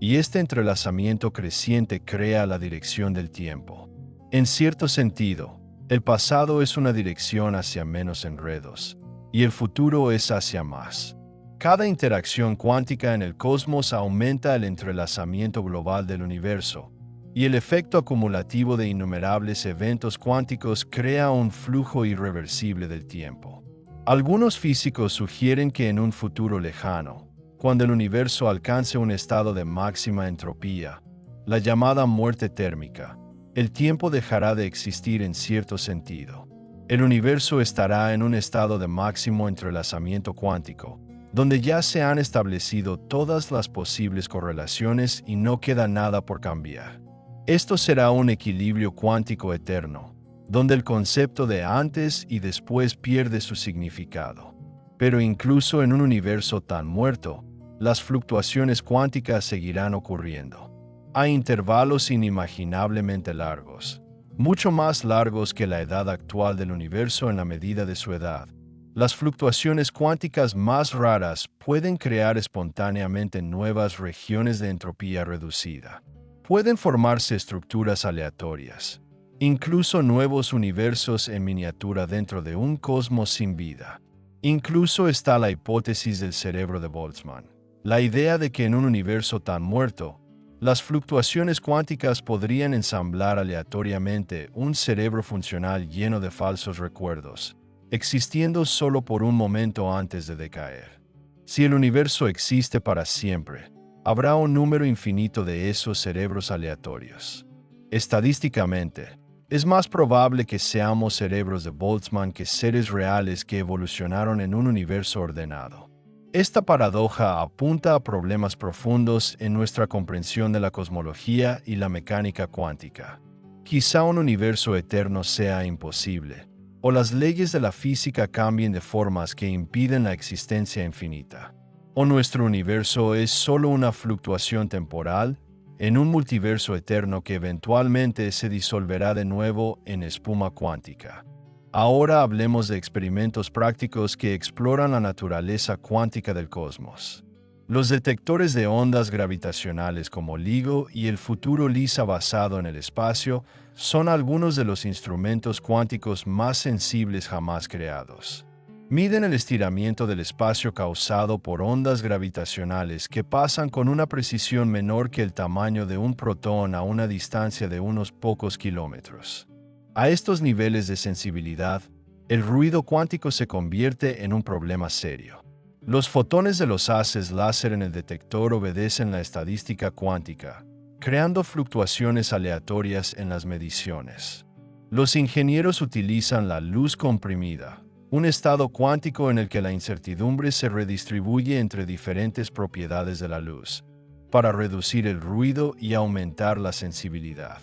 y este entrelazamiento creciente crea la dirección del tiempo. En cierto sentido, el pasado es una dirección hacia menos enredos, y el futuro es hacia más. Cada interacción cuántica en el cosmos aumenta el entrelazamiento global del universo, y el efecto acumulativo de innumerables eventos cuánticos crea un flujo irreversible del tiempo. Algunos físicos sugieren que en un futuro lejano, cuando el universo alcance un estado de máxima entropía, la llamada muerte térmica, el tiempo dejará de existir en cierto sentido. El universo estará en un estado de máximo entrelazamiento cuántico, donde ya se han establecido todas las posibles correlaciones y no queda nada por cambiar. Esto será un equilibrio cuántico eterno, donde el concepto de antes y después pierde su significado. Pero incluso en un universo tan muerto, las fluctuaciones cuánticas seguirán ocurriendo. Hay intervalos inimaginablemente largos, mucho más largos que la edad actual del universo en la medida de su edad. Las fluctuaciones cuánticas más raras pueden crear espontáneamente nuevas regiones de entropía reducida. Pueden formarse estructuras aleatorias, incluso nuevos universos en miniatura dentro de un cosmos sin vida. Incluso está la hipótesis del cerebro de Boltzmann, la idea de que en un universo tan muerto, las fluctuaciones cuánticas podrían ensamblar aleatoriamente un cerebro funcional lleno de falsos recuerdos, existiendo solo por un momento antes de decaer. Si el universo existe para siempre, habrá un número infinito de esos cerebros aleatorios. Estadísticamente, es más probable que seamos cerebros de Boltzmann que seres reales que evolucionaron en un universo ordenado. Esta paradoja apunta a problemas profundos en nuestra comprensión de la cosmología y la mecánica cuántica. Quizá un universo eterno sea imposible, o las leyes de la física cambien de formas que impiden la existencia infinita. O nuestro universo es solo una fluctuación temporal en un multiverso eterno que eventualmente se disolverá de nuevo en espuma cuántica. Ahora hablemos de experimentos prácticos que exploran la naturaleza cuántica del cosmos. Los detectores de ondas gravitacionales como LIGO y el futuro LISA basado en el espacio son algunos de los instrumentos cuánticos más sensibles jamás creados. Miden el estiramiento del espacio causado por ondas gravitacionales que pasan con una precisión menor que el tamaño de un protón a una distancia de unos pocos kilómetros. A estos niveles de sensibilidad, el ruido cuántico se convierte en un problema serio. Los fotones de los haces láser en el detector obedecen la estadística cuántica, creando fluctuaciones aleatorias en las mediciones. Los ingenieros utilizan la luz comprimida, un estado cuántico en el que la incertidumbre se redistribuye entre diferentes propiedades de la luz, para reducir el ruido y aumentar la sensibilidad.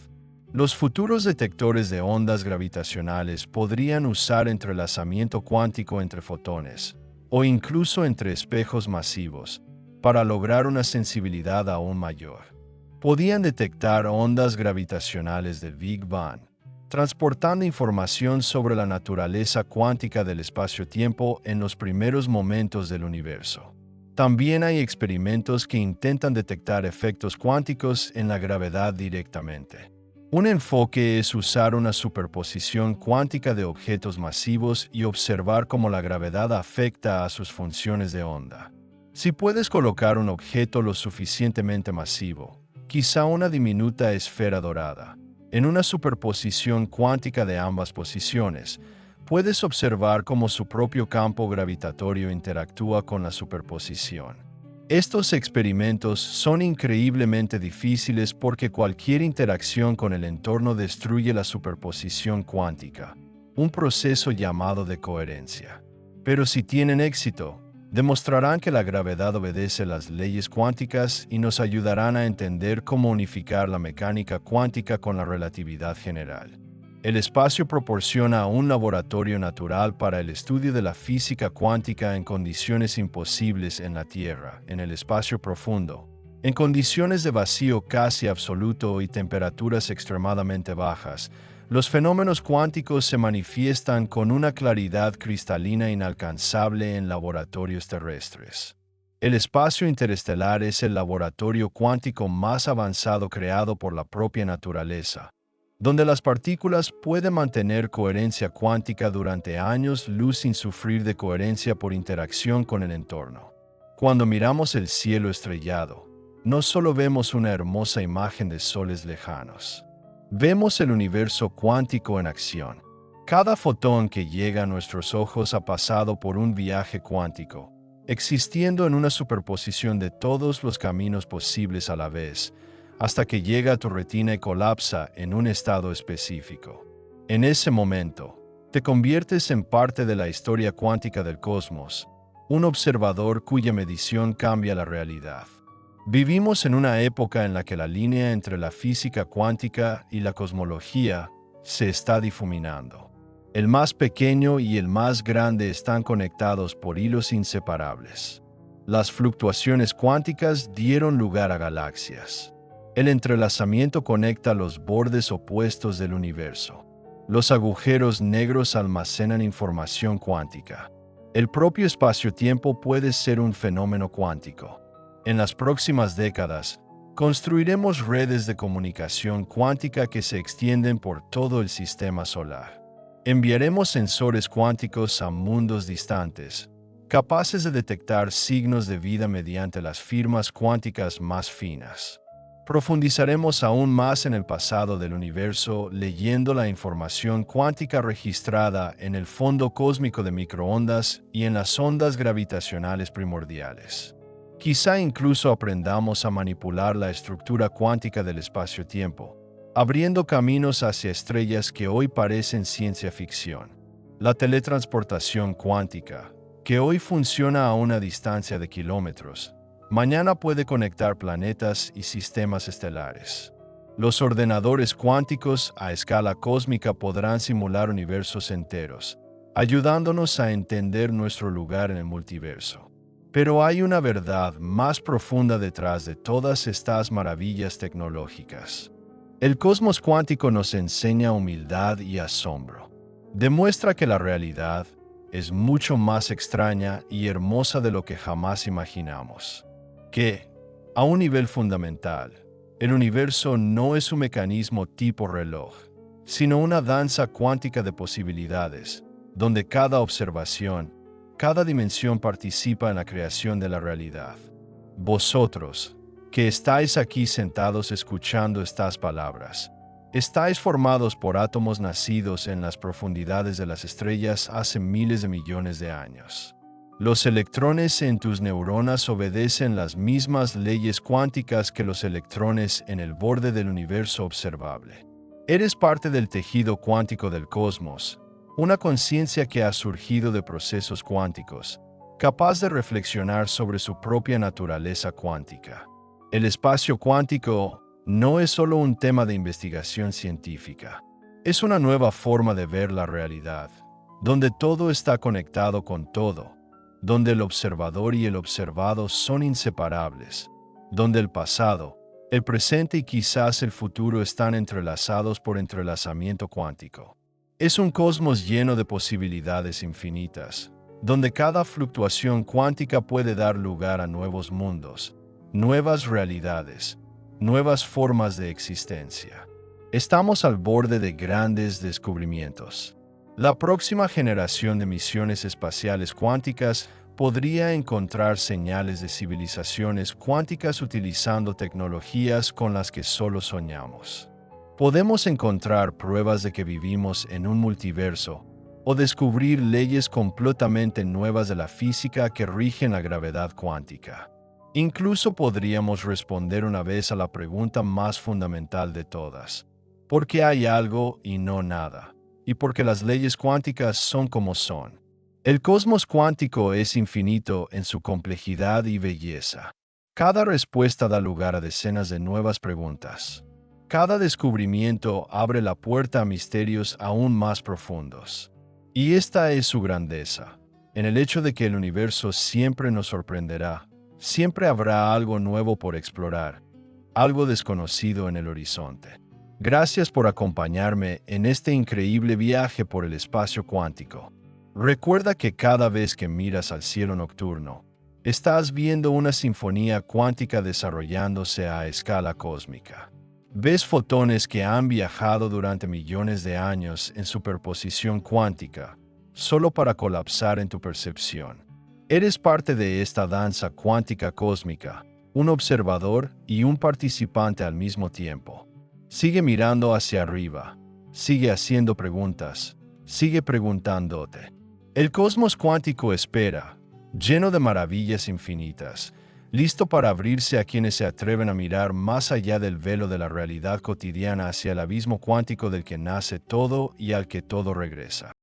Los futuros detectores de ondas gravitacionales podrían usar entrelazamiento cuántico entre fotones, o incluso entre espejos masivos, para lograr una sensibilidad aún mayor. Podían detectar ondas gravitacionales del Big Bang, transportando información sobre la naturaleza cuántica del espacio-tiempo en los primeros momentos del universo. También hay experimentos que intentan detectar efectos cuánticos en la gravedad directamente. Un enfoque es usar una superposición cuántica de objetos masivos y observar cómo la gravedad afecta a sus funciones de onda. Si puedes colocar un objeto lo suficientemente masivo, quizá una diminuta esfera dorada, en una superposición cuántica de ambas posiciones, puedes observar cómo su propio campo gravitatorio interactúa con la superposición. Estos experimentos son increíblemente difíciles porque cualquier interacción con el entorno destruye la superposición cuántica, un proceso llamado de coherencia. Pero si tienen éxito, demostrarán que la gravedad obedece las leyes cuánticas y nos ayudarán a entender cómo unificar la mecánica cuántica con la relatividad general. El espacio proporciona un laboratorio natural para el estudio de la física cuántica en condiciones imposibles en la Tierra, en el espacio profundo. En condiciones de vacío casi absoluto y temperaturas extremadamente bajas, los fenómenos cuánticos se manifiestan con una claridad cristalina inalcanzable en laboratorios terrestres. El espacio interestelar es el laboratorio cuántico más avanzado creado por la propia naturaleza, donde las partículas pueden mantener coherencia cuántica durante años luz sin sufrir de coherencia por interacción con el entorno. Cuando miramos el cielo estrellado, no solo vemos una hermosa imagen de soles lejanos. Vemos el universo cuántico en acción. Cada fotón que llega a nuestros ojos ha pasado por un viaje cuántico, existiendo en una superposición de todos los caminos posibles a la vez, hasta que llega a tu retina y colapsa en un estado específico. En ese momento, te conviertes en parte de la historia cuántica del cosmos, un observador cuya medición cambia la realidad. Vivimos en una época en la que la línea entre la física cuántica y la cosmología se está difuminando. El más pequeño y el más grande están conectados por hilos inseparables. Las fluctuaciones cuánticas dieron lugar a galaxias. El entrelazamiento conecta los bordes opuestos del universo. Los agujeros negros almacenan información cuántica. El propio espacio-tiempo puede ser un fenómeno cuántico. En las próximas décadas, construiremos redes de comunicación cuántica que se extienden por todo el sistema solar. Enviaremos sensores cuánticos a mundos distantes, capaces de detectar signos de vida mediante las firmas cuánticas más finas. Profundizaremos aún más en el pasado del universo leyendo la información cuántica registrada en el fondo cósmico de microondas y en las ondas gravitacionales primordiales. Quizá incluso aprendamos a manipular la estructura cuántica del espacio-tiempo, abriendo caminos hacia estrellas que hoy parecen ciencia ficción. La teletransportación cuántica, que hoy funciona a una distancia de kilómetros, mañana puede conectar planetas y sistemas estelares. Los ordenadores cuánticos a escala cósmica podrán simular universos enteros, ayudándonos a entender nuestro lugar en el multiverso. Pero hay una verdad más profunda detrás de todas estas maravillas tecnológicas. El cosmos cuántico nos enseña humildad y asombro. Demuestra que la realidad es mucho más extraña y hermosa de lo que jamás imaginamos. Que, a un nivel fundamental, el universo no es un mecanismo tipo reloj, sino una danza cuántica de posibilidades, donde cada observación, cada dimensión participa en la creación de la realidad. Vosotros, que estáis aquí sentados escuchando estas palabras, estáis formados por átomos nacidos en las profundidades de las estrellas hace miles de millones de años. Los electrones en tus neuronas obedecen las mismas leyes cuánticas que los electrones en el borde del universo observable. Eres parte del tejido cuántico del cosmos, una conciencia que ha surgido de procesos cuánticos, capaz de reflexionar sobre su propia naturaleza cuántica. El espacio cuántico no es solo un tema de investigación científica. Es una nueva forma de ver la realidad, donde todo está conectado con todo, donde el observador y el observado son inseparables, donde el pasado, el presente y quizás el futuro están entrelazados por entrelazamiento cuántico. Es un cosmos lleno de posibilidades infinitas, donde cada fluctuación cuántica puede dar lugar a nuevos mundos, nuevas realidades, nuevas formas de existencia. Estamos al borde de grandes descubrimientos. La próxima generación de misiones espaciales cuánticas podría encontrar señales de civilizaciones cuánticas utilizando tecnologías con las que solo soñamos. Podemos encontrar pruebas de que vivimos en un multiverso o descubrir leyes completamente nuevas de la física que rigen la gravedad cuántica. Incluso podríamos responder una vez a la pregunta más fundamental de todas: ¿por qué hay algo y no nada? Y por qué las leyes cuánticas son como son. El cosmos cuántico es infinito en su complejidad y belleza. Cada respuesta da lugar a decenas de nuevas preguntas. Cada descubrimiento abre la puerta a misterios aún más profundos. Y esta es su grandeza, en el hecho de que el universo siempre nos sorprenderá. Siempre habrá algo nuevo por explorar, algo desconocido en el horizonte. Gracias por acompañarme en este increíble viaje por el espacio cuántico. Recuerda que cada vez que miras al cielo nocturno, estás viendo una sinfonía cuántica desarrollándose a escala cósmica. Ves fotones que han viajado durante millones de años en superposición cuántica, solo para colapsar en tu percepción. Eres parte de esta danza cuántica cósmica, un observador y un participante al mismo tiempo. Sigue mirando hacia arriba, sigue haciendo preguntas, sigue preguntándote. El cosmos cuántico espera, lleno de maravillas infinitas, listo para abrirse a quienes se atreven a mirar más allá del velo de la realidad cotidiana hacia el abismo cuántico del que nace todo y al que todo regresa.